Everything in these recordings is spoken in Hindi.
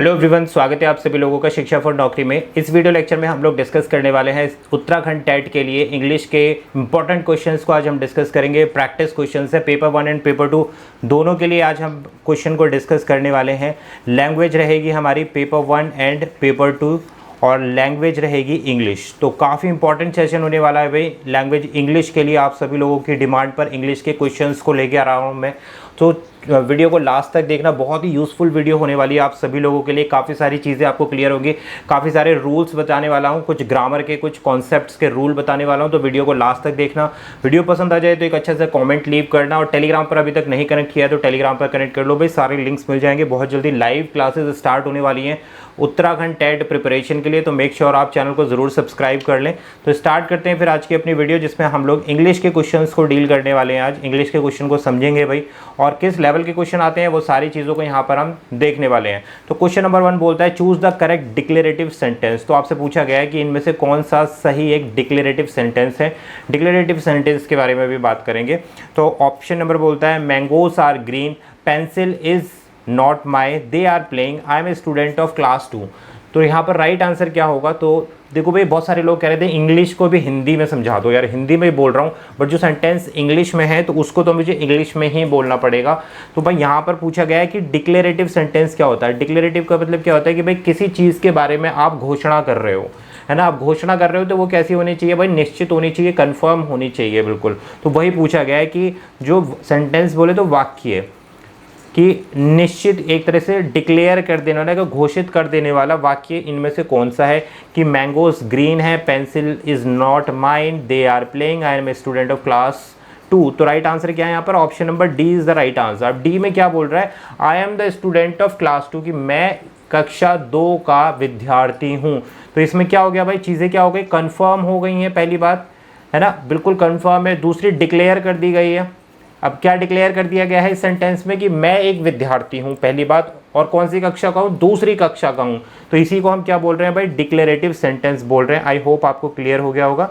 हेलो एवरीवन, स्वागत है आप सभी लोगों का शिक्षा फॉर नौकरी में। इस वीडियो लेक्चर में हम लोग डिस्कस करने वाले हैं उत्तराखंड टेट के लिए इंग्लिश के इंपॉर्टेंट क्वेश्चंस को आज हम डिस्कस करेंगे। प्रैक्टिस क्वेश्चंस है, पेपर 1 एंड पेपर 2 दोनों के लिए आज हम क्वेश्चन को डिस्कस करने वाले हैं। लैंग्वेज रहेगी हमारी पेपर 1 एंड पेपर 2 और लैंग्वेज रहेगी इंग्लिश। तो काफ़ी इंपॉर्टेंट सेशन होने वाला है भाई। लैंग्वेज इंग्लिश के लिए आप सभी लोगों की डिमांड पर इंग्लिश के क्वेश्चंस को लेके आ रहा हूँ मैं। तो वीडियो को लास्ट तक देखना, बहुत ही यूज़फुल वीडियो होने वाली है आप सभी लोगों के लिए। काफ़ी सारी चीज़ें आपको क्लियर होंगी, काफ़ी सारे रूल्स बताने वाला हूँ, कुछ ग्रामर के कुछ कॉन्सेप्ट्स के रूल बताने वाला हूँ। तो वीडियो को लास्ट तक देखना। वीडियो पसंद आ जाए तो एक अच्छा सा कमेंट लीव करना, और टेलीग्राम पर अभी तक नहीं कनेक्ट किया है तो टेलीग्राम पर कनेक्ट कर लो भाई। सारे लिंक्स मिल जाएंगे। बहुत जल्दी लाइव क्लासेस स्टार्ट होने वाली हैं उत्तराखंड टेट प्रिपरेशन के लिए, तो मेक श्योर आप चैनल को ज़रूर सब्सक्राइब कर लें। तो स्टार्ट करते हैं फिर आज की अपनी वीडियो, जिसमें हम लोग इंग्लिश के क्वेश्चंस को डील करने वाले हैं। आज इंग्लिश के क्वेश्चन को समझेंगे भाई, और किस लेवल के क्वेश्चन आते हैं वो सारी चीज़ों को यहाँ पर हम देखने वाले हैं। तो क्वेश्चन नंबर 1 बोलता है choose the correct declarative sentence. तो आपसे पूछा गया है कि इनमें से कौन सा सही एक डिक्लेरेटिव सेंटेंस है। डिक्लेरेटिव सेंटेंस के बारे में भी बात करेंगे। तो ऑप्शन नंबर बोलता है mangoes are green, pencil is not my, they are playing, I am a student of class 2। तो यहाँ पर राइट आंसर क्या होगा? तो देखो भाई, बहुत सारे लोग कह रहे थे इंग्लिश को भी हिंदी में समझा दो। यार हिंदी में ही बोल रहा हूँ, बट जो सेंटेंस इंग्लिश में है तो उसको तो मुझे इंग्लिश में ही बोलना पड़ेगा। तो भाई यहाँ पर पूछा गया है कि डिक्लेरेटिव सेंटेंस क्या होता है। डिक्लेरेटिव का मतलब क्या होता है कि भाई किसी चीज़ के बारे में आप घोषणा कर रहे हो, है ना। आप घोषणा कर रहे हो तो वो कैसी होनी चाहिए भाई? निश्चित होनी चाहिए, कन्फर्म होनी चाहिए, बिल्कुल। तो वही पूछा गया है कि जो सेंटेंस बोले तो वाक्य कि निश्चित एक तरह से डिक्लेयर कर देने वाला, घोषित कर देने वाला वाक्य इनमें से कौन सा है? कि मैंगोस ग्रीन है, pencil is not mine, they are playing, I am a student of class 2। तो राइट आंसर क्या है यहाँ पर? Option number D is the right answer. अब डी में क्या बोल रहा है? I am the student of class 2, कि मैं कक्षा 2 का विद्यार्थी हूँ। तो इसमें क्या हो गया भाई? चीज़ें क्या हो गई? कन्फर्म हो गई हैं, पहली बात, है ना, बिल्कुल कन्फर्म है। दूसरी, डिक्लेयर कर दी गई है। अब क्या डिक्लेयर कर दिया गया है इस सेंटेंस में? कि मैं एक विद्यार्थी हूँ, पहली बात, और कौन सी कक्षा का हूँ? दूसरी कक्षा का हूँ। तो इसी को हम क्या बोल रहे हैं भाई? डिक्लेरेटिव सेंटेंस बोल रहे हैं। आई होप आपको क्लियर हो गया होगा,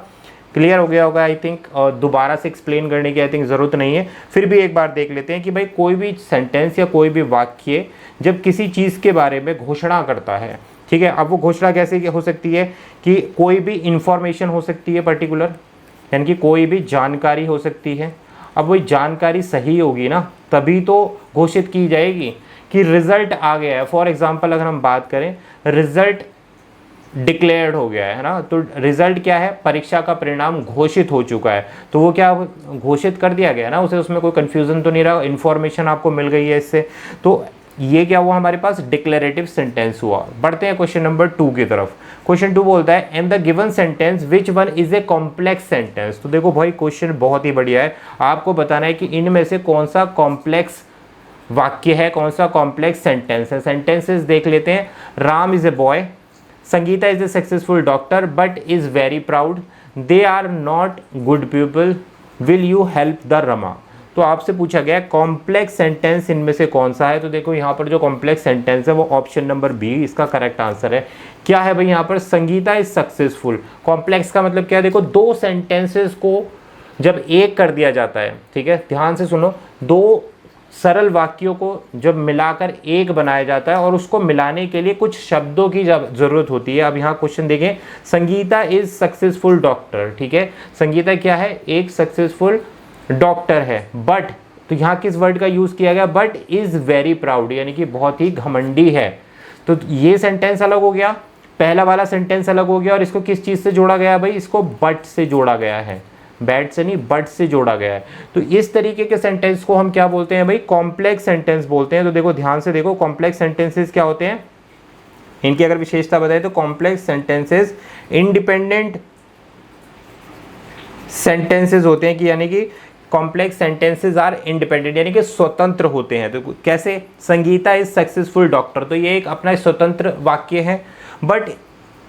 क्लियर हो गया होगा आई थिंक। और दोबारा से एक्सप्लेन करने की आई थिंक ज़रूरत नहीं है। फिर भी एक बार देख लेते हैं कि भाई कोई भी सेंटेंस या कोई भी वाक्य जब किसी चीज़ के बारे में घोषणा करता है, ठीक है। अब वो घोषणा कैसे हो सकती है? कि कोई भी इंफॉर्मेशन हो सकती है पर्टिकुलर, यानी कि कोई भी जानकारी हो सकती है। अब वही जानकारी सही होगी ना, तभी तो घोषित की जाएगी कि रिजल्ट आ गया है। फॉर एग्जांपल अगर हम बात करें, रिजल्ट डिक्लेयर्ड हो गया है ना, तो रिजल्ट क्या है? परीक्षा का परिणाम घोषित हो चुका है। तो वो क्या घोषित कर दिया गया ना उसे, उसमें कोई कंफ्यूजन तो नहीं रहा, इन्फॉर्मेशन आपको मिल गई है इससे। तो ये क्या हुआ हमारे पास? डिक्लेरेटिव सेंटेंस हुआ। बढ़ते हैं क्वेश्चन नंबर 2 की तरफ। क्वेश्चन 2 बोलता है in the given sentence which one is a complex sentence. तो देखो भाई, क्वेश्चन बहुत ही बढ़िया है। आपको बताना है कि इनमें से कौन सा कॉम्प्लेक्स वाक्य है, कौन सा कॉम्प्लेक्स सेंटेंस है। सेंटेंसेस देख लेते हैं। Ram is a boy, Sangita is a successful doctor but is very proud, they are not good people, will you help the Rama. तो आपसे पूछा गया कॉम्प्लेक्स सेंटेंस इनमें से कौन सा है। तो देखो यहाँ पर जो कॉम्प्लेक्स सेंटेंस है वो ऑप्शन नंबर बी इसका करेक्ट आंसर है। क्या है भाई यहाँ पर? Sangeeta is successful. कॉम्प्लेक्स का मतलब क्या है? देखो, दो सेंटेंसेस को जब एक कर दिया जाता है, ठीक है, ध्यान से सुनो, दो सरल वाक्यों को जब मिलाकर एक बनाया जाता है और उसको मिलाने के लिए कुछ शब्दों की जरूरत होती है। अब यहाँ क्वेश्चन देखें, संगीता इज सक्सेसफुल डॉक्टर, ठीक है, संगीता क्या है? एक सक्सेसफुल डॉक्टर है। बट, तो यहाँ किस वर्ड का यूज किया गया? बट इज वेरी प्राउड, यानी कि बहुत ही घमंडी है। तो ये सेंटेंस अलग हो गया, पहला वाला सेंटेंस अलग हो गया, और इसको किस चीज से जोड़ा गया भाई? इसको बट से जोड़ा गया है, बैट से नहीं, बट से जोड़ा गया है। तो इस तरीके के सेंटेंस को हम क्या बोलते हैं भाई? कॉम्प्लेक्स सेंटेंस बोलते हैं। तो देखो, ध्यान से देखो, कॉम्प्लेक्स सेंटेंसेस क्या होते हैं, इनकी अगर विशेषता बताए तो कॉम्प्लेक्स सेंटेंसेस इंडिपेंडेंट सेंटेंसेस होते हैं, कि यानी कि कॉम्प्लेक्स सेंटेंसेस आर इंडिपेंडेंट, यानी कि स्वतंत्र होते हैं। तो कैसे? संगीता इज सक्सेसफुल डॉक्टर, तो ये एक अपना स्वतंत्र वाक्य है। बट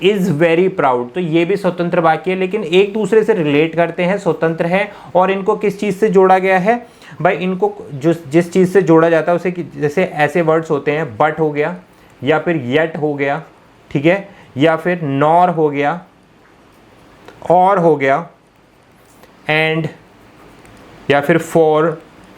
इज वेरी प्राउड, तो ये भी स्वतंत्र वाक्य है, लेकिन एक दूसरे से रिलेट करते हैं, स्वतंत्र है। और इनको किस चीज़ से जोड़ा गया है भाई? इनको जिस चीज़ से जोड़ा जाता है उसे, जैसे ऐसे वर्ड्स होते हैं, बट हो गया, या फिर येट हो गया, ठीक है, या फिर नॉर हो गया, और हो गया, एंड, या फिर फॉर,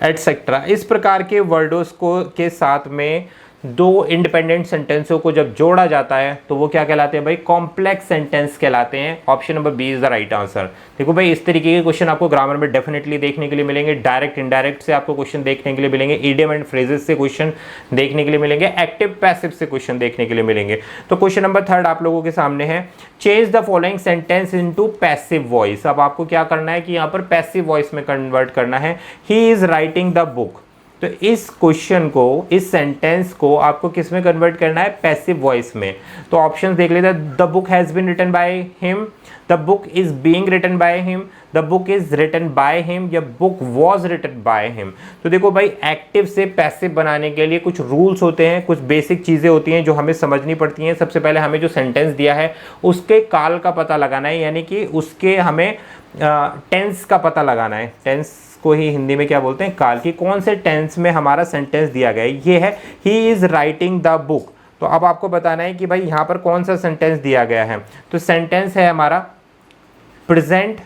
एटसेट्रा। इस प्रकार के वर्डों को के साथ में दो इंडिपेंडेंट सेंटेंसों को जब जोड़ा जाता है तो वो क्या कहलाते हैं भाई, कॉम्प्लेक्स सेंटेंस कहलाते हैं। Option number B is the right answer. देखो भाई इस तरीके के क्वेश्चन आपको ग्रामर में डेफिनेटली देखने के लिए मिलेंगे, डायरेक्ट इनडायरेक्ट से आपको क्वेश्चन देखने के लिए मिलेंगे, इडियम एंड फ्रेजेस से क्वेश्चन देखने के लिए मिलेंगे, एक्टिव पैसिव से क्वेश्चन देखने के लिए मिलेंगे। तो क्वेश्चन नंबर 3 आप लोगों के सामने है, change the following sentence into passive voice. अब आपको क्या करना है कि यहाँ पर पैसिव वॉइस में कन्वर्ट करना है, he is writing the book. तो इस क्वेश्चन को, इस सेंटेंस को आपको किस में कन्वर्ट करना है, पैसिव वॉइस में। तो ऑप्शंस देख लेते हैं, the book has been written by him, the book is being written by him, the book is written by him, या book was written by him. तो देखो भाई एक्टिव से पैसिव बनाने के लिए कुछ रूल्स होते हैं, कुछ बेसिक चीज़ें होती हैं जो हमें समझनी पड़ती हैं। सबसे पहले हमें जो सेंटेंस दिया है उसके काल का पता लगाना है, यानी कि उसके हमें टेंस का पता लगाना है। टेंस को ही हिंदी में क्या बोलते हैं, काल, की कौन से टेंस में हमारा सेंटेंस दिया गया है। ये है he is writing the book. तो अब आपको बताना है कि भाई यहाँ पर कौन सा सेंटेंस दिया गया है। तो सेंटेंस है हमारा प्रेजेंट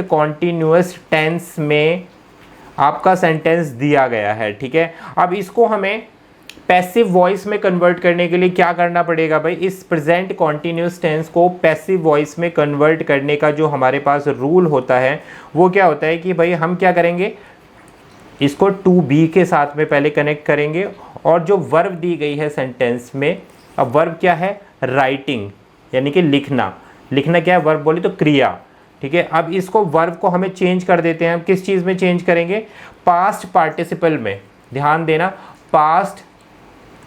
कॉन्टिन्यूअस टेंस में आपका सेंटेंस दिया गया है, ठीक है। अब इसको हमें पैसिव वॉइस में कन्वर्ट करने के लिए क्या करना पड़ेगा भाई, इस प्रेजेंट कॉन्टिन्यूअस टेंस को पैसिव वॉइस में कन्वर्ट करने का जो हमारे पास रूल होता है वो क्या होता है कि भाई हम क्या करेंगे, इसको टू बी के साथ में पहले कनेक्ट करेंगे, और जो वर्ब दी गई है सेंटेंस में, अब वर्ब क्या है, राइटिंग, यानी कि लिखना। लिखना क्या है, वर्ब बोले तो क्रिया, ठीक है। अब इसको वर्ब को हमें चेंज कर देते हैं। हम किस चीज़ में चेंज करेंगे, पास्ट पार्टिसिपल में। ध्यान देना, पास्ट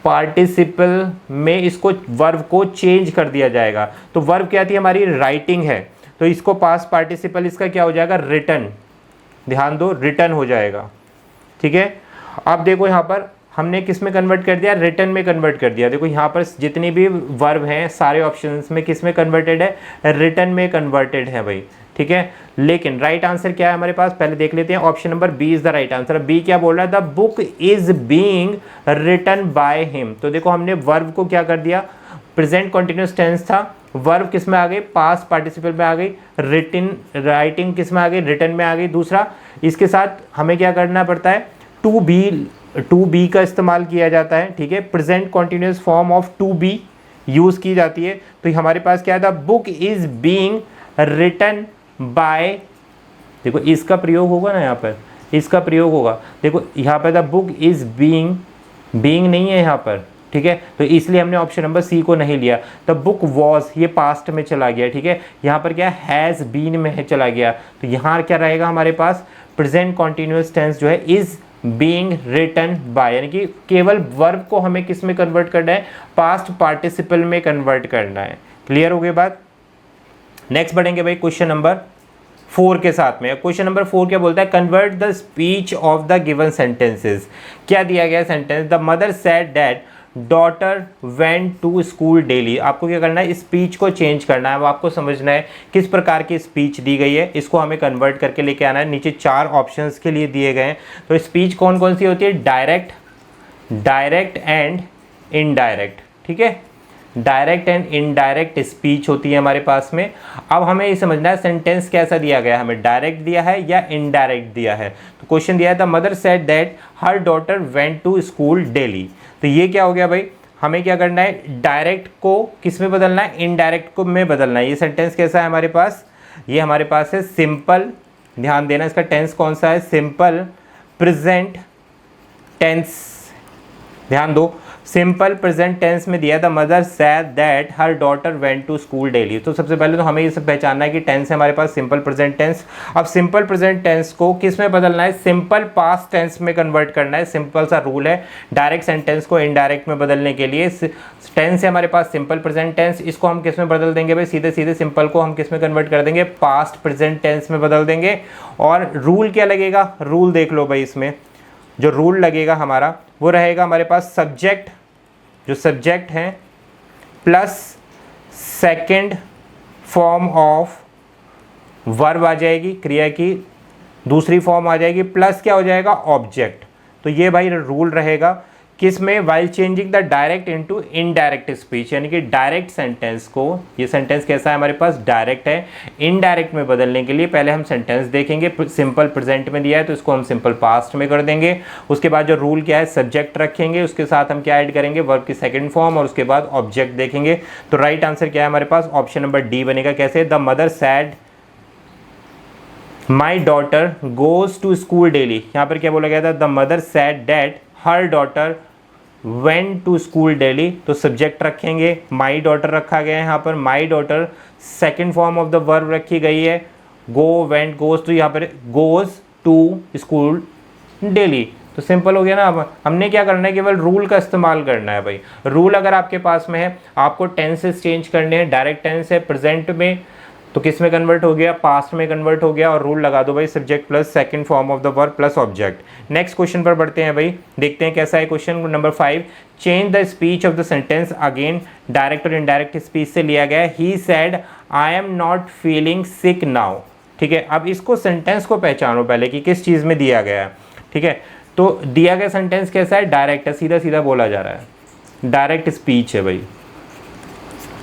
पार्टिसिपल में इसको वर्ब को चेंज कर दिया जाएगा। तो वर्ब क्या थी हमारी, राइटिंग है, तो इसको पास्ट पार्टिसिपल इसका क्या हो जाएगा, रिटन। ध्यान दो, रिटन हो जाएगा, ठीक है। अब देखो यहाँ पर हमने किस में कन्वर्ट कर दिया, रिटन में कन्वर्ट कर दिया। देखो यहाँ पर जितनी भी वर्ब हैं सारे ऑप्शंस में किस में कन्वर्टेड है, रिटन में कन्वर्टेड है भाई, ठीक है। लेकिन राइट आंसर क्या है हमारे पास, पहले देख लेते हैं। Option number B is the right answer. B क्या बोल रहा है, the book is being written by him. तो देखो हमने वर्ब को क्या कर दिया, प्रेजेंट कॉन्टिन्यूअस टेंस था, वर्ब किस में आ गई, पास्ट पार्टिसिपल में आ गई, राइटिंग किस में आ गई, रिटन में आ गई। दूसरा इसके साथ हमें क्या करना पड़ता है, टू बी का इस्तेमाल किया जाता है, ठीक है। Present continuous form of to be use की जाती है। तो हमारे पास क्या था, book is being written by, देखो इसका प्रयोग होगा ना, यहाँ पर इसका प्रयोग होगा। देखो यहाँ पर द बुक इज बीइंग नहीं है यहाँ पर, ठीक है। तो इसलिए हमने ऑप्शन नंबर सी को नहीं लिया। द बुक वॉज, ये पास्ट में चला गया, ठीक है। यहाँ पर क्या हैज बीन में चला गया। तो यहाँ क्या रहेगा हमारे पास, प्रेजेंट कॉन्टिन्यूअस टेंस जो है इज बीइंग रिटन बाय, यानी कि केवल वर्ब को हमें किस में कन्वर्ट करना है, पास्ट पार्टिसिपल में कन्वर्ट करना है। क्लियर हो गई बात। नेक्स्ट बढ़ेंगे भाई क्वेश्चन नंबर 4 के साथ में। क्वेश्चन नंबर 4 क्या बोलता है, convert the speech of the given sentences. क्या दिया गया sentence, the mother said that daughter went to school daily. आपको क्या करना है, स्पीच को चेंज करना है। अब आपको समझना है किस प्रकार की स्पीच दी गई है, इसको हमें कन्वर्ट करके लेके आना है। नीचे 4 ऑप्शंस के लिए दिए गए हैं। तो स्पीच कौन कौन सी होती है, डायरेक्ट एंड इनडायरेक्ट, ठीक है। डायरेक्ट एंड इनडायरेक्ट स्पीच होती है हमारे पास में। अब हमें ये समझना है सेंटेंस कैसा दिया गया है, हमें डायरेक्ट दिया है या इनडायरेक्ट दिया है। तो क्वेश्चन दिया था, mother said that her daughter went to school daily. तो ये क्या हो गया भाई, हमें क्या करना है, डायरेक्ट को किस में बदलना है, इनडायरेक्ट को में बदलना है। ये सेंटेंस कैसा है हमारे पास, ये हमारे पास है सिंपल, ध्यान देना इसका टेंस कौन सा है, सिंपल प्रेजेंट टेंस। ध्यान दो, सिंपल प्रेजेंट टेंस में दिया था, mother said that her daughter went to school daily. तो सबसे पहले तो हमें ये सब पहचानना है कि टेंस है हमारे पास सिंपल प्रेजेंट टेंस। अब सिंपल प्रेजेंट टेंस को किस में बदलना है, सिंपल पास्ट टेंस में कन्वर्ट करना है। सिंपल सा रूल है डायरेक्ट सेंटेंस को इनडायरेक्ट में बदलने के लिए। टेंस है हमारे पास सिंपल प्रेजेंट टेंस, इसको हम किस में बदल देंगे भाई, सीधे सीधे सिंपल को हम किस में कन्वर्ट कर देंगे, पास्ट प्रेजेंट टेंस में बदल देंगे। और रूल क्या लगेगा, रूल देख लो भाई, इसमें जो रूल लगेगा हमारा वो रहेगा हमारे पास सब्जेक्ट, जो सब्जेक्ट है plus second form of verb आ जाएगी, क्रिया की दूसरी फॉर्म आ जाएगी, प्लस क्या हो जाएगा, ऑब्जेक्ट। तो ये भाई रूल रहेगा किस में, while changing the direct into indirect speech, यानी कि डायरेक्ट सेंटेंस को, ये सेंटेंस कैसा है हमारे पास, डायरेक्ट है, इनडायरेक्ट में बदलने के लिए पहले हम सेंटेंस देखेंगे, सिंपल प्रेजेंट में दिया है तो इसको हम सिंपल पास्ट में कर देंगे। उसके बाद जो रूल क्या है, सब्जेक्ट रखेंगे, उसके साथ हम क्या ऐड करेंगे, वर्ब की सेकंड फॉर्म, और उसके बाद ऑब्जेक्ट देखेंगे। तो राइट आंसर क्या है हमारे पास, ऑप्शन नंबर डी बनेगा। कैसे, the mother said my daughter goes to school daily, यहाँ पर क्या बोला गया था, the mother said that her daughter went to school daily, तो सब्जेक्ट रखेंगे, माई डॉटर रखा गया है यहाँ पर, my daughter second form of the verb रखी गई है, गो वेंट गोज, तो यहाँ पर गोज टू स्कूल डेली, तो सिंपल हो गया ना। अब हमने क्या करना है, केवल रूल का इस्तेमाल करना है भाई। रूल अगर आपके पास में है, आपको टेंसेस चेंज करने हैं, डायरेक्ट टेंस है प्रेजेंट में तो किस में कन्वर्ट हो गया, पास्ट में कन्वर्ट हो गया, और रूल लगा दो भाई, subject plus second form of the verb plus object. Next question पर बढ़ते हैं भाई, देखते हैं कैसा है question number 5। Change the speech of the sentence, again direct और इनडायरेक्ट स्पीच से लिया गया है। He said I am not feeling sick now, ठीक है। अब इसको सेंटेंस को पहचानो पहले कि किस चीज़ में दिया गया है, ठीक है। तो दिया गया सेंटेंस कैसा है, डायरेक्ट है, सीधा सीधा बोला जा रहा है, डायरेक्ट स्पीच है भाई,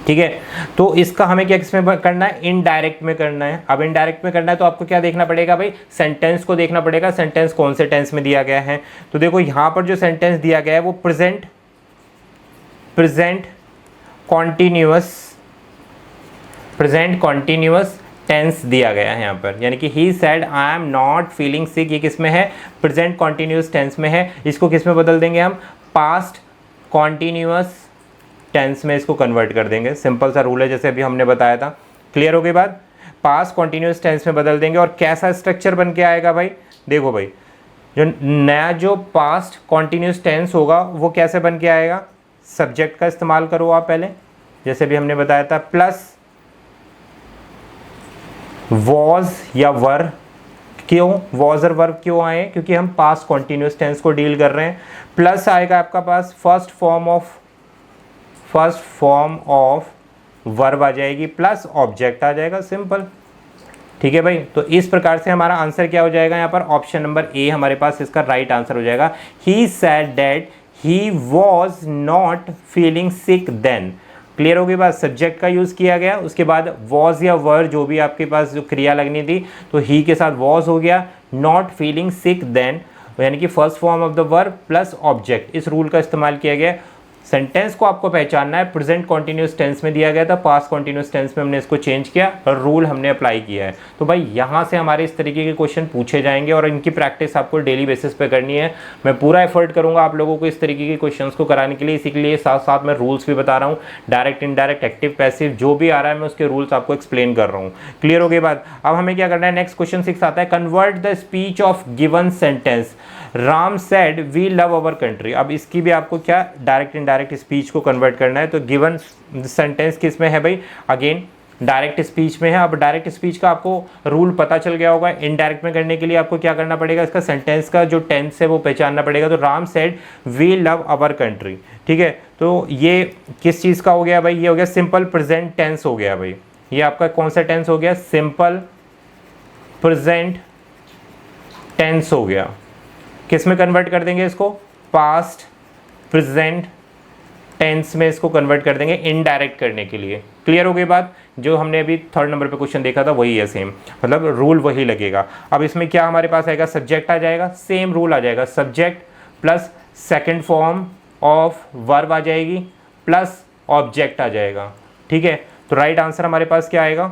ठीक है। तो इसका हमें क्या किसमें करना है, इनडायरेक्ट में करना है। अब इनडायरेक्ट में करना है तो आपको क्या देखना पड़ेगा भाई, सेंटेंस को देखना पड़ेगा, सेंटेंस कौन से टेंस में दिया गया है। तो देखो यहां पर जो सेंटेंस दिया गया है वो प्रेजेंट कॉन्टिन्यूअस टेंस दिया गया है यहाँ पर, यानी कि he said I am not feeling सिक, ये किस में है, प्रेजेंट कॉन्टिन्यूअस टेंस में है। इसको किस में बदल देंगे हम, पास्ट कॉन्टिन्यूअस टेंस में इसको कन्वर्ट कर देंगे। सिंपल सा रूल है, जैसे अभी हमने बताया था। क्लियर हो गई बात, पास्ट कॉन्टिन्यूअस टेंस में बदल देंगे। और कैसा स्ट्रक्चर बन के आएगा भाई, देखो भाई, जो नया जो पास्ट कॉन्टिन्यूअस टेंस होगा वो कैसे बन के आएगा, सब्जेक्ट का इस्तेमाल करो आप पहले, जैसे भी हमने बताया था, प्लस वॉज या वर। क्यों वॉज और वर्ब क्यों आए, क्योंकि हम पास्ट कॉन्टिन्यूअस टेंस को डील कर रहे हैं। प्लस आएगा आपका पास फर्स्ट फॉर्म ऑफ वर्ब आ जाएगी, प्लस ऑब्जेक्ट आ जाएगा, सिंपल, ठीक है भाई। तो इस प्रकार से हमारा आंसर क्या हो जाएगा यहाँ पर, ऑप्शन नंबर ए हमारे पास इसका राइट आंसर हो जाएगा। He said that he was not feeling sick then. Clear हो गई बात, सब्जेक्ट का यूज किया गया, उसके बाद वॉज या वर जो भी आपके पास जो क्रिया लगनी थी, तो ही के साथ वॉज हो गया, नॉट फीलिंग सिक देन, यानी कि first form of the verb plus object, इस रूल का इस्तेमाल किया गया। सेंटेंस को आपको पहचानना है, प्रेजेंट कॉन्टिन्यूअस टेंस में दिया गया था, पास्ट कॉन्टिन्यूअस टेंस में हमने इसको चेंज किया और रूल हमने अप्लाई किया है। तो भाई यहाँ से हमारे इस तरीके के क्वेश्चन पूछे जाएंगे और इनकी प्रैक्टिस आपको डेली बेसिस पे करनी है। मैं पूरा एफर्ट करूंगा आप लोगों को इस तरीके के क्वेश्चंस को कराने के लिए, इसी के लिए साथ साथ मैं रूल्स भी बता रहा हूँ, डायरेक्ट इनडायरेक्ट एक्टिव पैसिव जो भी आ रहा है मैं उसके रूल्स आपको एक्सप्लेन कर रहा हूँ। क्लियर हो गई बात। अब हमें क्या करना है, नेक्स्ट क्वेश्चन 6 आता है, convert the speech of given sentence Ram said we love our country. अब इसकी भी आपको क्या डायरेक्ट इनडायरेक्ट स्पीच को कन्वर्ट करना है। तो गिवन सेंटेंस किस में है भाई, अगेन डायरेक्ट स्पीच में है। अब डायरेक्ट स्पीच का आपको रूल पता चल गया होगा, इनडायरेक्ट में करने के लिए आपको क्या करना पड़ेगा, इसका सेंटेंस का जो टेंस है वो पहचानना पड़ेगा। तो Ram said we love our country, ठीक है। तो ये किस चीज़ का हो गया भाई, ये हो गया सिंपल प्रेजेंट टेंस हो गया भाई। ये आपका कौन सा टेंस हो गया, सिंपल प्रेजेंट टेंस हो गया। किस में कन्वर्ट कर देंगे इसको, पास्ट प्रेजेंट टेंस में इसको कन्वर्ट कर देंगे इनडायरेक्ट करने के लिए। क्लियर हो गई बात, जो हमने अभी 3rd नंबर पे क्वेश्चन देखा था वही है सेम, मतलब रूल वही लगेगा। अब इसमें क्या हमारे पास आएगा, सब्जेक्ट आ जाएगा, सेम रूल आ जाएगा, subject plus second form of verb आ जाएगी प्लस ऑब्जेक्ट आ जाएगा, ठीक है। तो राइट आंसर हमारे पास क्या आएगा,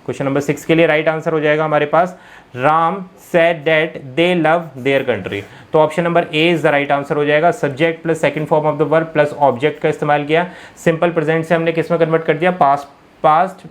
क्वेश्चन नंबर 6 के लिए राइट आंसर हो जाएगा हमारे पास Ram said that they love their country. तो option number A is the right answer हो जाएगा। Subject plus second form of the verb plus object का इस्तेमाल किया, सिंपल प्रेजेंट से हमने किस में कन्वर्ट कर दिया, पास्ट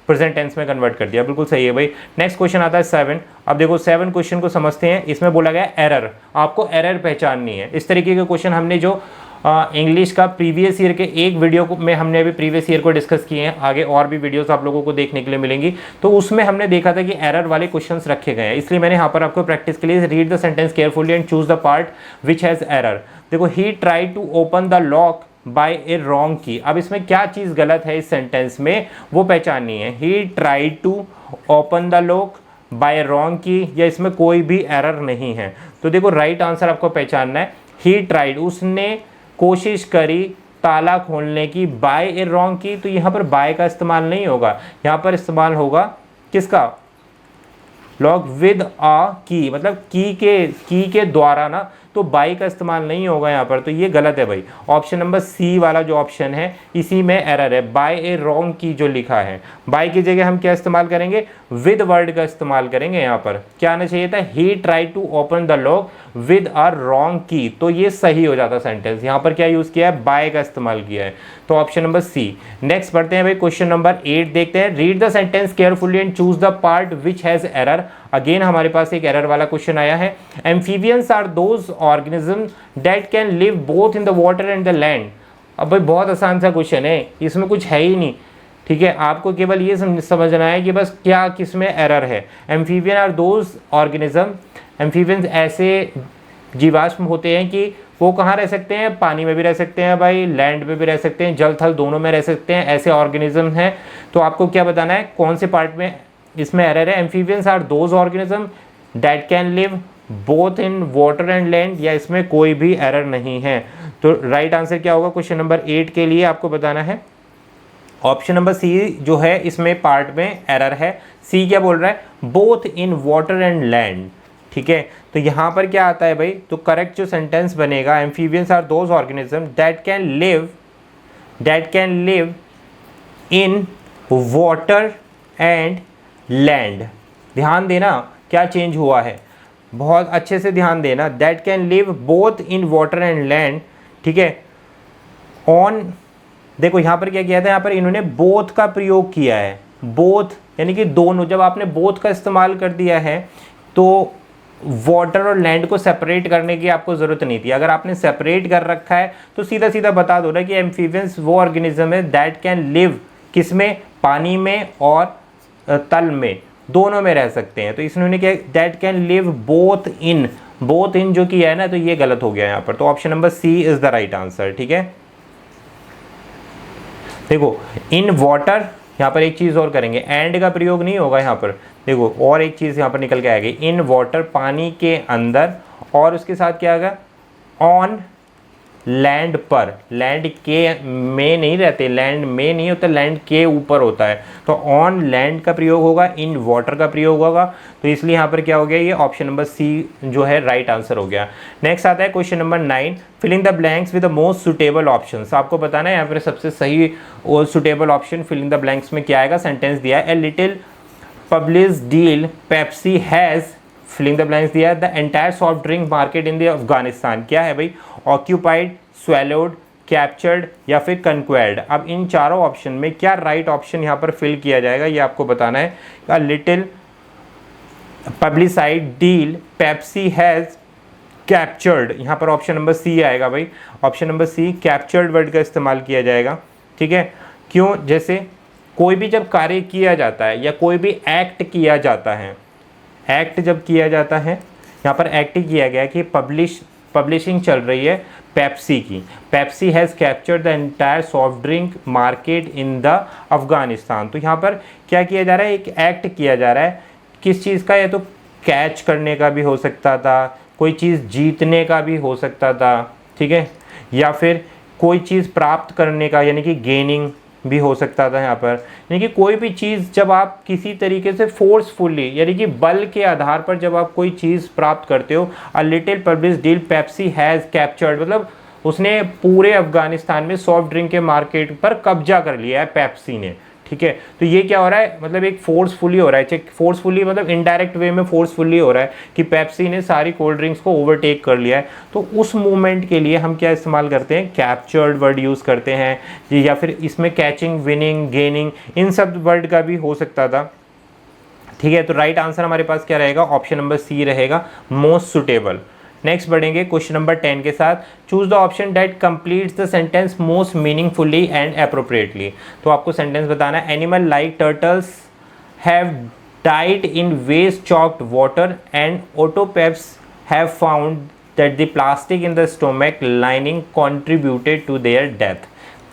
प्रेजेंट टेंस में कन्वर्ट कर दिया, बिल्कुल सही है भाई। नेक्स्ट क्वेश्चन आता है 7। अब देखो 7 क्वेश्चन को समझते हैं। इसमें बोला गया एरर, आपको एरर पहचाननी है। इस तरीके के क्वेश्चन हमने जो इंग्लिश का प्रीवियस ईयर के एक वीडियो में हमने अभी प्रीवियस ईयर को डिस्कस किए हैं, आगे और भी वीडियोस आप लोगों को देखने के लिए मिलेंगी। तो उसमें हमने देखा था कि एरर वाले क्वेश्चंस रखे गए हैं, इसलिए मैंने यहाँ पर आपको प्रैक्टिस के लिए read the sentence carefully and choose the part which has error. देखो, he try to open the lock by a wrong key. अब इसमें क्या चीज़ गलत है इस सेंटेंस में वो पहचाननी है। He try to open the lock by wrong key, या इसमें कोई भी एरर नहीं है। तो देखो राइट आंसर आपको पहचानना है, ही ट्राइड, उसने कोशिश करी ताला खोलने की, बाय ए रॉन्ग की, तो यहाँ पर बाय का इस्तेमाल नहीं होगा, यहाँ पर इस्तेमाल होगा किसका, लॉक विद आ की, मतलब की के द्वारा ना, तो बाई का इस्तेमाल नहीं होगा यहाँ पर, तो ये गलत है भाई। ऑप्शन नंबर सी वाला जो ऑप्शन है इसी में एरर है, बाय ए रॉन्ग की जो लिखा है, बाय की जगह हम क्या इस्तेमाल करेंगे, विद वर्ड का इस्तेमाल करेंगे। यहाँ पर क्या आना चाहिए था, he try to open the lock with a wrong key, तो ये सही हो जाता सेंटेंस। यहाँ पर क्या यूज किया है, बाय का इस्तेमाल किया है, तो ऑप्शन नंबर सी। नेक्स्ट पढ़ते हैं भाई, क्वेश्चन नंबर 8 देखते हैं। Read the sentence carefully and choose the part which has error. Again हमारे पास एक एरर वाला क्वेश्चन आया है। Amphibians are those organism that can live both in the water and the land. अब भाई बहुत आसान सा क्वेश्चन है, इसमें कुछ है ही नहीं, ठीक है, आपको केवल ये समझना है कि बस क्या किसमें एरर है। Amphibian are those organism, amphibians ऐसे जीवाश्म होते हैं कि वो कहाँ रह सकते हैं, पानी में भी रह सकते हैं भाई, लैंड में भी रह सकते हैं, जल थल दोनों में रह सकते हैं, ऐसे ऑर्गेनिज्म हैं। तो आपको क्या बताना है, कौन से पार्ट में इसमें एरर है। Amphibians are those organism that can live both in water and land, या इसमें कोई भी एरर नहीं है। तो राइट आंसर क्या होगा क्वेश्चन नंबर 8 के लिए आपको बताना है, ऑप्शन नंबर सी जो है इसमें पार्ट में एरर है। सी क्या बोल रहा है, both in water and land, ठीक है। तो यहाँ पर क्या आता है भाई, तो करेक्ट जो सेंटेंस बनेगा, amphibians are those organism that can live in water and land. ध्यान देना क्या चेंज हुआ है, बहुत अच्छे से ध्यान देना, that can live both in water and land, ठीक है। ऑन, देखो यहाँ पर क्या किया था, यहाँ पर इन्होंने बोथ का प्रयोग किया है, बोथ यानी कि दोनों। जब आपने बोथ का इस्तेमाल कर दिया है तो वाटर और लैंड को सेपरेट करने की आपको ज़रूरत नहीं थी। अगर आपने सेपरेट कर रखा है तो सीधा सीधा बता दो ना कि एम्फीबियंस वो ऑर्गेनिज्म है दैट कैन लिव किसमें, पानी में और तल में, दोनों में रह सकते हैं। तो इसने क्या, दैट कैन लिव बोथ इन जो किया है ना, तो ये गलत हो गया यहाँ पर। तो option number C is the right answer, ठीक है। देखो इन वाटर, यहाँ पर एक चीज़ और करेंगे, एंड का प्रयोग नहीं होगा यहाँ पर। देखो और एक चीज़ यहाँ पर निकल के आएगी, इन वाटर पानी के अंदर, और उसके साथ क्या आएगा, ऑन लैंड पर, लैंड के में नहीं रहते, लैंड में नहीं होता, लैंड के ऊपर होता है। तो ऑन लैंड का प्रयोग होगा, इन वाटर का प्रयोग होगा, तो इसलिए यहाँ पर क्या हो गया, ये ऑप्शन नंबर सी जो है राइट आंसर हो गया। नेक्स्ट आता है question number 9, filling the blanks with the most suitable options. आपको बताना है यहाँ पर सबसे सही और suitable option filling the blanks में क्या आएगा। सेंटेंस दिया है, a little publish deal Pepsi has, filling the blanks दिया है, the entire soft drink market in the Afghanistan. क्या है भाई, ऑक्यूपाइड, स्वेलोड, कैप्चर्ड या फिर कंक्वायर्ड। अब इन चारों ऑप्शन में क्या राइट ऑप्शन यहाँ पर फिल किया जाएगा, ये आपको बताना है। A little publicised deal Pepsi has captured, यहाँ पर ऑप्शन नंबर सी आएगा भाई, option number C, captured word का इस्तेमाल किया जाएगा, ठीक है। क्यों, जैसे कोई भी जब कार्य किया जाता है या कोई भी एक्ट किया जाता है, एक्ट जब किया जाता है, यहाँ पर एक्ट किया गया कि पब्लिशिंग चल रही है पेप्सी की, Pepsi has captured the entire soft drink market in the Afghanistan. तो यहाँ पर क्या किया जा रहा है, एक एक्ट किया जा रहा है, किस चीज़ का, या तो कैच करने का भी हो सकता था, कोई चीज़ जीतने का भी हो सकता था, ठीक है, या फिर कोई चीज़ प्राप्त करने का यानी कि गेनिंग भी हो सकता था यहाँ पर। यानी कि कोई भी चीज़ जब आप किसी तरीके से फोर्सफुली यानी कि बल के आधार पर जब आप कोई चीज़ प्राप्त करते हो, a little publish deal Pepsi has captured, मतलब उसने पूरे अफगानिस्तान में सॉफ्ट ड्रिंक के मार्केट पर कब्जा कर लिया है पेप्सी ने, ठीक है। तो ये क्या हो रहा है, मतलब एक फोर्सफुली हो रहा है, फोर्सफुली मतलब इनडायरेक्ट वे में फोर्सफुली हो रहा है कि पेप्सी ने सारी कोल्ड ड्रिंक्स को ओवरटेक कर लिया है। तो उस मूवमेंट के लिए हम क्या इस्तेमाल करते हैं, कैप्चर्ड वर्ड यूज़ करते हैं, या फिर इसमें कैचिंग, विनिंग, गेनिंग, इन सब वर्ड का भी हो सकता था, ठीक है। तो राइट आंसर हमारे पास क्या रहेगा, ऑप्शन नंबर सी रहेगा, मोस्ट सुटेबल। नेक्स्ट बढ़ेंगे क्वेश्चन नंबर 10 के साथ, choose the option that completes the sentence most meaningfully and appropriately. तो आपको सेंटेंस बताना है, animal like turtles have died in waste choked water and autopsies have found that the plastic in the stomach lining contributed to their death.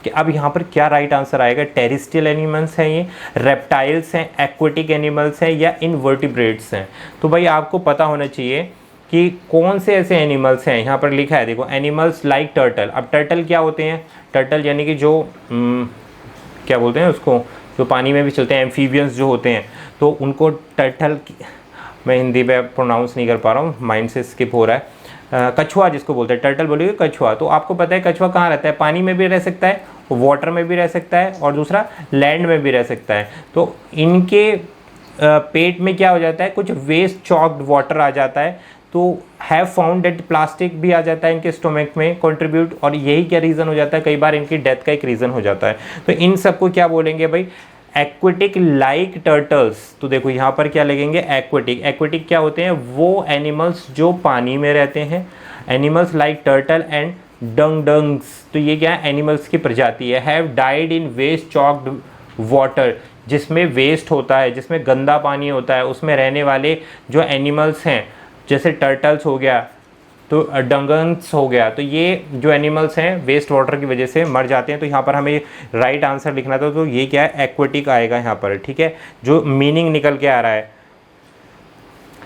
कि अब यहाँ पर क्या राइट आंसर आएगा, टेरेस्ट्रियल एनिमल्स हैं ये, रेप्टाइल्स हैं, एक्वेटिक एनिमल्स हैं, या इनवर्टिब्रेट्स हैं। तो भाई आपको पता होना चाहिए कि कौन से ऐसे एनिमल्स हैं, यहाँ पर लिखा है देखो, एनिमल्स लाइक टर्टल। अब टर्टल क्या होते हैं, टर्टल यानी कि जो क्या बोलते हैं उसको, जो पानी में भी चलते हैं, एम्फीबियंस जो होते हैं, तो उनको टर्टल, मैं हिंदी में प्रोनाउंस नहीं कर पा रहा हूँ, माइंड से स्किप हो रहा है, कछुआ जिसको बोलते हैं, टर्टल बोलिए कछुआ। तो आपको पता है कछुआ कहाँ रहता है, पानी में भी रह सकता है, वाटर में भी रह सकता है, और दूसरा लैंड में भी रह सकता है। तो इनके पेट में क्या हो जाता है, कुछ वेस्ट चॉक्ड वाटर आ जाता है, तो हैव फाउंड दैट प्लास्टिक भी आ जाता है इनके स्टोमक में कंट्रीब्यूट, और यही क्या रीज़न हो जाता है, कई बार इनकी डेथ का एक रीज़न हो जाता है। तो इन सबको क्या बोलेंगे भाई, एक्वेटिक लाइक टर्टल्स। तो देखो यहाँ पर क्या लगेंगे, एक्वेटिक। एक्वेटिक क्या होते हैं, वो एनिमल्स जो पानी में रहते हैं, animals like turtle and dugongs. तो ये क्या है, एनिमल्स की प्रजाति है। Have died in waste choked water, जिसमें वेस्ट होता है, जिसमें गंदा पानी होता है, उसमें रहने वाले जो एनिमल्स हैं, जैसे टर्टल्स हो गया, तो डंगन्स हो गया, तो ये जो एनिमल्स हैं वेस्ट वाटर की वजह से मर जाते हैं। तो यहाँ पर हमें राइट आंसर लिखना था, तो ये क्या है, एक्वेटिक आएगा यहाँ पर, ठीक है। जो मीनिंग निकल के आ रहा है,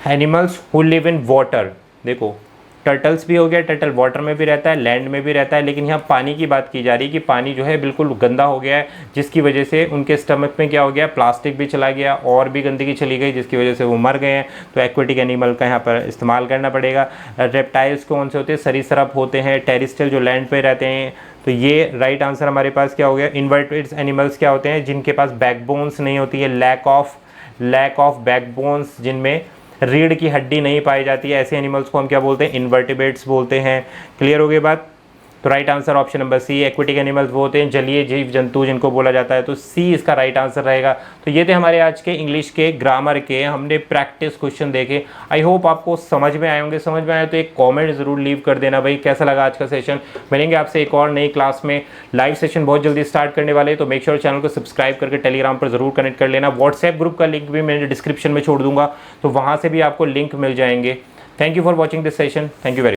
animals who live in water, देखो टर्टल्स भी हो गया, टर्टल वाटर में भी रहता है, लैंड में भी रहता है, लेकिन यहाँ पानी की बात की जा रही है कि पानी जो है बिल्कुल गंदा हो गया है, जिसकी वजह से उनके स्टमक में क्या हो गया, प्लास्टिक भी चला गया और भी गंदगी चली गई, जिसकी वजह से वो मर गए हैं। तो एक्वेटिक एनिमल का यहाँ पर इस्तेमाल करना पड़ेगा। रेप्टाइल्स कौन से होते हैं, सरीसृप होते हैं, टेरिस्ट्रियल जो लैंड पर रहते हैं। तो ये राइट आंसर हमारे पास क्या हो गया। इन्वर्टेब्रेट्स एनिमल्स क्या होते हैं, जिनके पास बैकबोन्स नहीं होती है, लैक ऑफ बैकबोन्स, जिनमें रीढ़ की हड्डी नहीं पाई जाती है, ऐसे एनिमल्स को हम क्या बोलते हैं, इन्वर्टिब्रेट्स बोलते हैं। क्लियर हो गई बात। तो right answer option number C, aquatic animals वो होते हैं जलीय जीव जंतु जिनको बोला जाता है, तो सी इसका राइट आंसर रहेगा। तो ये थे हमारे आज के इंग्लिश के ग्रामर के हमने प्रैक्टिस क्वेश्चन देखे। आई होप आपको समझ में आए होंगे। समझ में आए तो एक कमेंट जरूर लीव कर देना भाई, कैसा लगा आज का सेशन। मिलेंगे आपसे एक और नई क्लास में। लाइव सेशन बहुत जल्दी स्टार्ट करने वाले, तो मेक श्योर चैनल को सब्सक्राइब करके टेलीग्राम पर जरूर कनेक्ट कर लेना। व्हाट्सएप ग्रुप का लिंक भी मैंने डिस्क्रिप्शन में छोड़ दूंगा, तो वहाँ से भी आपको लिंक मिल जाएंगे। Thank you for watching this session. Thank you very